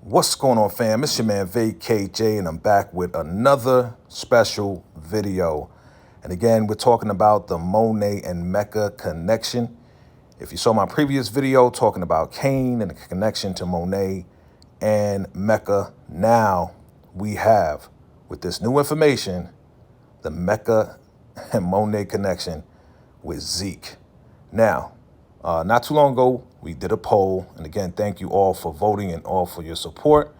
What's going on, fam? It's your man VACAY-J, and I'm back with another special video. And again, we're talking about the Monet and Mecca connection. If you saw my previous video talking about Cain and the connection to Monet and Mecca, now we have, with this new information, the Mecca and Monet connection with Zeke. Now, not too long ago, we did a poll. And again, thank you all for voting and all for your support.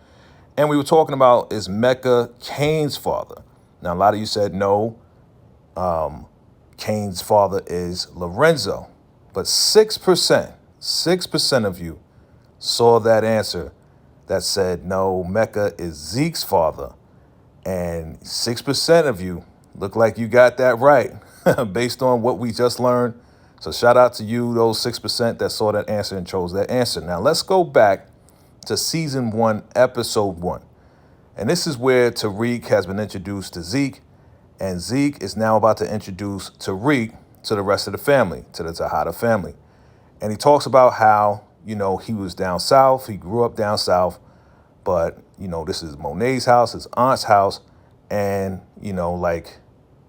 And we were talking about, is Mecca Cain's father? Now, a lot of you said no. Cain's father is Lorenzo. But 6% of you saw that answer that said, no, Mecca is Zeke's father. And 6% of you look like you got that right based on what we just learned. So shout out to you, those 6% that saw that answer and chose that answer. Now let's go back to season 1, episode 1. And this is where Tariq has been introduced to Zeke, and Zeke is now about to introduce Tariq to the rest of the family, to the Tejada family. And he talks about how, he was down south, he grew up down south, but, this is Monet's house, his aunt's house, and, like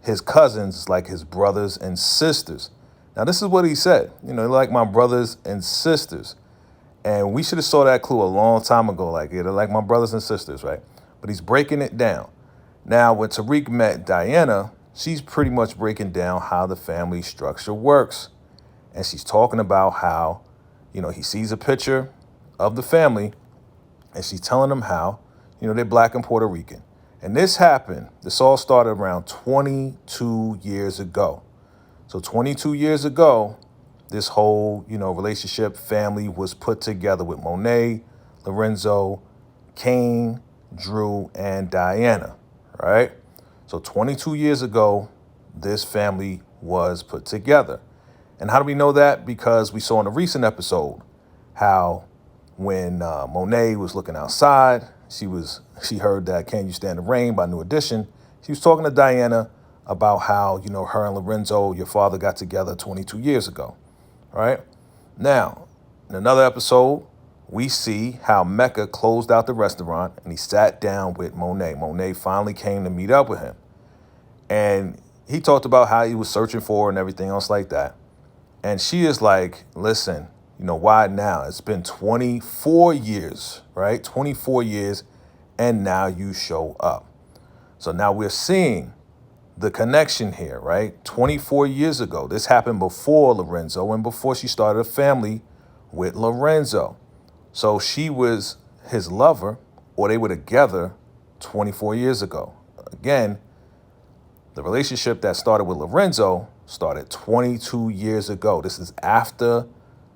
his cousins, like his brothers and sisters. Now, this is what he said, they're like my brothers and sisters. And we should have saw that clue a long time ago, like, they're like my brothers and sisters, right? But he's breaking it down. Now, when Tariq met Diana, she's pretty much breaking down how the family structure works. And she's talking about how, he sees a picture of the family, and she's telling him how, they're Black and Puerto Rican. And this all started around 22 years ago. So 22 years ago, this whole, relationship family was put together with Monet, Lorenzo, Cain, Drew, and Diana, right? So 22 years ago, this family was put together. And how do we know that? Because we saw in a recent episode how when Monet was looking outside, she heard that Can You Stand the Rain by New Edition. She was talking to Diana about how, her and Lorenzo, your father, got together 22 years ago, right? Now, in another episode, we see how Mecca closed out the restaurant and he sat down with Monet. Monet finally came to meet up with him. And he talked about how he was searching for her and everything else like that. And she is like, listen, why now? It's been 24 years, right? 24 years, and now you show up. So now we're seeing the connection here, right? 24 years ago. This happened before Lorenzo and before she started a family with Lorenzo. So she was his lover, or they were together 24 years ago. Again, the relationship that started with Lorenzo started 22 years ago. This is after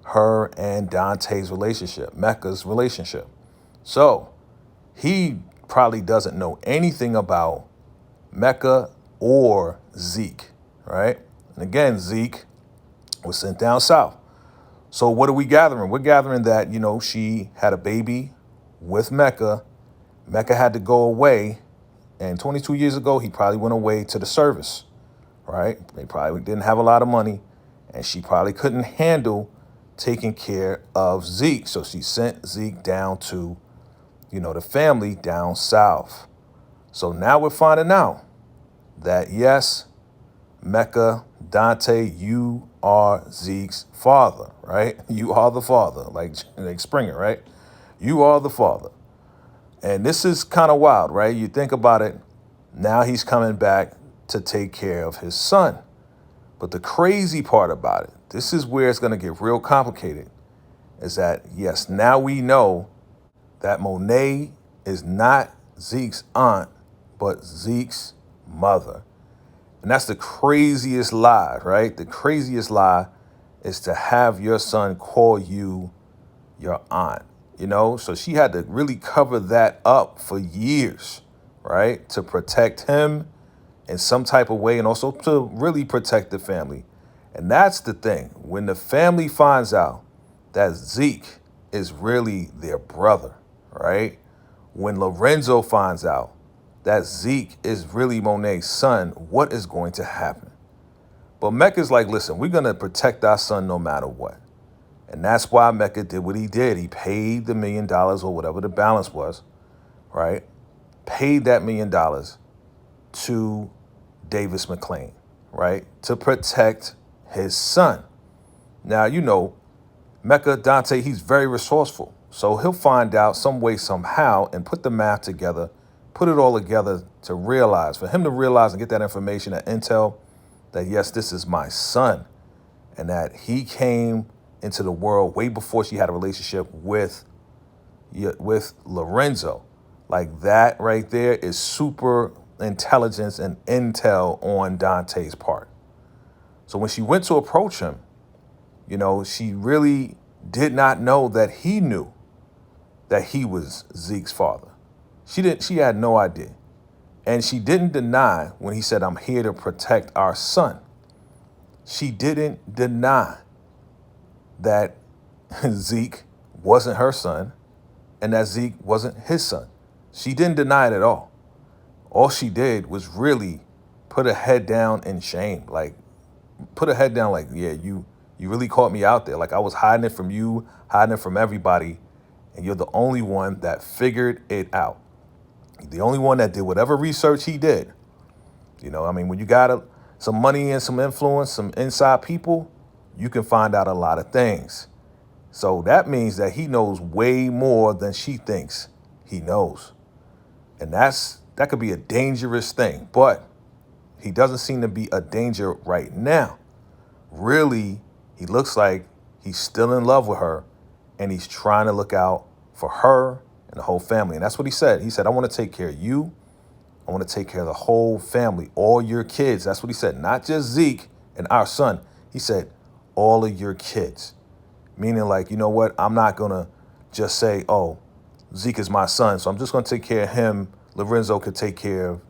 her and Dante's relationship, Mecca's relationship. So he probably doesn't know anything about Mecca or Zeke, right? And again, Zeke was sent down south. So what are we gathering? We're gathering that, she had a baby with Mecca. Mecca had to go away. And 22 years ago, he probably went away to the service, right? They probably didn't have a lot of money. And she probably couldn't handle taking care of Zeke. So she sent Zeke down to, the family down south. So now we're finding out that, yes, Mecca, Dante, you are Zeke's father, right? You are the father, like Springer, right? You are the father. And this is kind of wild, right? You think about it. Now he's coming back to take care of his son. But the crazy part about it, this is where it's going to get real complicated, is that, yes, now we know that Monet is not Zeke's aunt, but Zeke's mother. And that's the craziest lie, right? The craziest lie is to have your son call you your aunt, So she had to really cover that up for years, right? To protect him in some type of way and also to really protect the family. And that's the thing. When the family finds out that Zeke is really their brother, right? When Lorenzo finds out that Zeke is really Monet's son, what is going to happen? But Mecca's like, listen, we're going to protect our son no matter what. And that's why Mecca did what he did. He paid the $1 million or whatever the balance was, right? Paid that $1 million to Davis McClain, right? To protect his son. Now, you know, Mecca, Dante, he's very resourceful. So he'll find out some way, somehow, and put the math together, put it all together to realize, for him to realize and get that information, that intel, that yes, this is my son, and that he came into the world way before she had a relationship with Lorenzo. Like that right there is super intelligence and intel on Dante's part. So when she went to approach him, you know, she really did not know that he knew that he was Zeke's father. She had no idea. And she didn't deny when he said, "I'm here to protect our son." She didn't deny that Zeke wasn't her son and that Zeke wasn't his son. She didn't deny it at all. All she did was really put her head down in shame. Like, put her head down like, yeah, you really caught me out there. Like, I was hiding it from you, hiding it from everybody, and you're the only one that figured it out. The only one that did whatever research he did. You know, I mean, when you got some money and some influence, some inside people, you can find out a lot of things. So that means that he knows way more than she thinks he knows. And that could be a dangerous thing, but he doesn't seem to be a danger right now. Really, he looks like he's still in love with her, and he's trying to look out for her and the whole family. And that's what he said. He said, "I want to take care of you. I want to take care of the whole family, all your kids." That's what he said. Not just Zeke and our son. He said, all of your kids. Meaning like, you know what? I'm not going to just say, oh, Zeke is my son, so I'm just going to take care of him. Lorenzo could take care of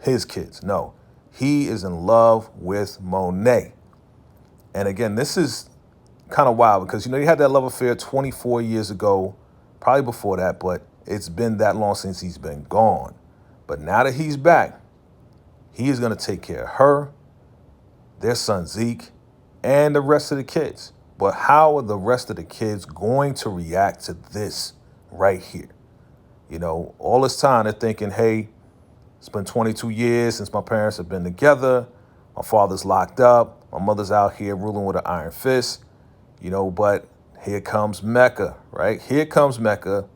his kids. No, he is in love with Monet. And again, this is kind of wild because, you know, he had that love affair 24 years ago, probably before that, but it's been that long since he's been gone. But now that he's back, he is going to take care of her, their son Zeke, and the rest of the kids. But how are the rest of the kids going to react to this right here? You know, all this time they're thinking, hey, it's been 22 years since my parents have been together. My father's locked up. My mother's out here ruling with an iron fist. You know, but here comes Mecca, right? Here comes Mecca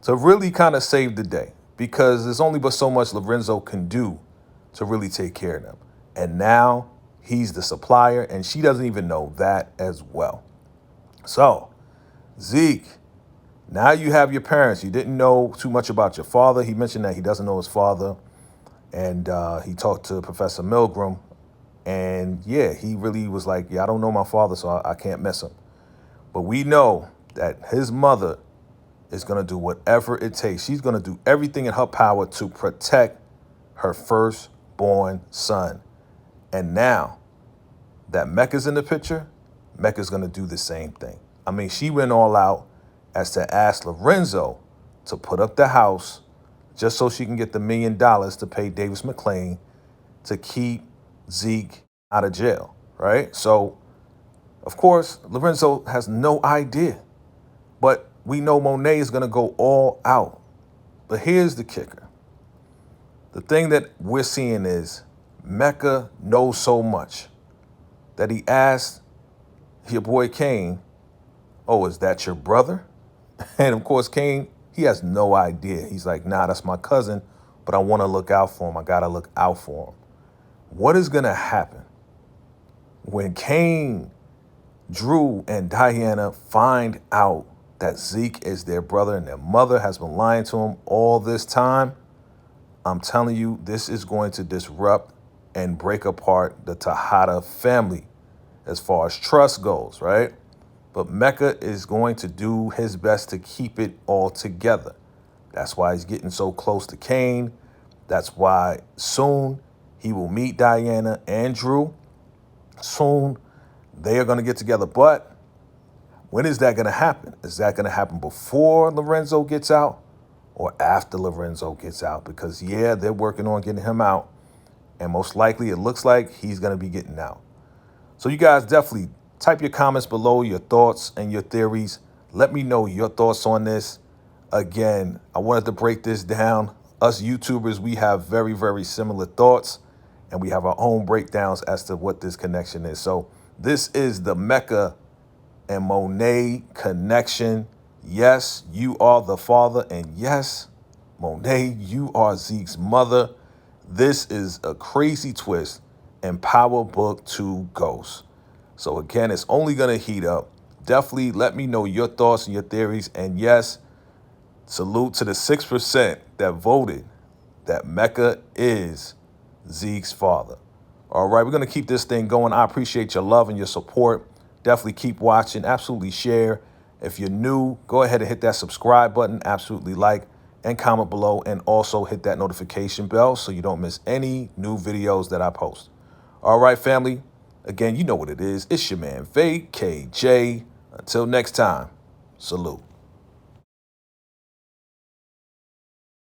to really kind of save the day, because there's only but so much Lorenzo can do to really take care of them. And now he's the supplier, and she doesn't even know that as well. So, Zeke, now you have your parents. You didn't know too much about your father. He mentioned that he doesn't know his father. And he talked to Professor Milgram. And yeah, he really was like, yeah, I don't know my father, so I can't miss him. But we know that his mother is going to do whatever it takes. She's going to do everything in her power to protect her firstborn son. And now that Mecca's in the picture, Mecca's going to do the same thing. I mean, she went all out as to ask Lorenzo to put up the house just so she can get the $1 million to pay Davis McClain to keep Zeke out of jail, right? So, of course, Lorenzo has no idea. But we know Monet is going to go all out. But here's the kicker. The thing that we're seeing is Mecca knows so much that he asked your boy Kane, oh, is that your brother? And of course, Kane, he has no idea. He's like, nah, that's my cousin, but I want to look out for him. I got to look out for him. What is going to happen when Kane, Drew, and Diana find out that Zeke is their brother and their mother has been lying to him all this time? I'm telling you, this is going to disrupt and break apart the Tejada family as far as trust goes, right? But Mecca is going to do his best to keep it all together. That's why he's getting so close to Kane. That's why soon he will meet Diana and Drew. Soon they are going to get together. But when is that going to happen? Is that going to happen before Lorenzo gets out or after Lorenzo gets out? Because, yeah, they're working on getting him out. And most likely it looks like he's going to be getting out. So you guys definitely Type your comments below, your thoughts and your theories. Let me know your thoughts on this. Again, I wanted to break this down. Us YouTubers, we have very, very similar thoughts, and we have our own breakdowns as to what this connection is. So this is the Mecca and Monet connection. Yes, you are the father, and yes, Monet, you are Zeke's mother. This is a crazy twist and Power Book 2 Ghost. So again, it's only going to heat up. Definitely let me know your thoughts and your theories. And yes, salute to the 6% that voted that Mecca is Zeke's father. All right, we're going to keep this thing going. I appreciate your love and your support. Definitely keep watching. Absolutely share. If you're new, go ahead and hit that subscribe button. Absolutely like and comment below. And also hit that notification bell so you don't miss any new videos that I post. All right, family. Again, you know what it is. It's your man, VACAY-J. Until next time, salute.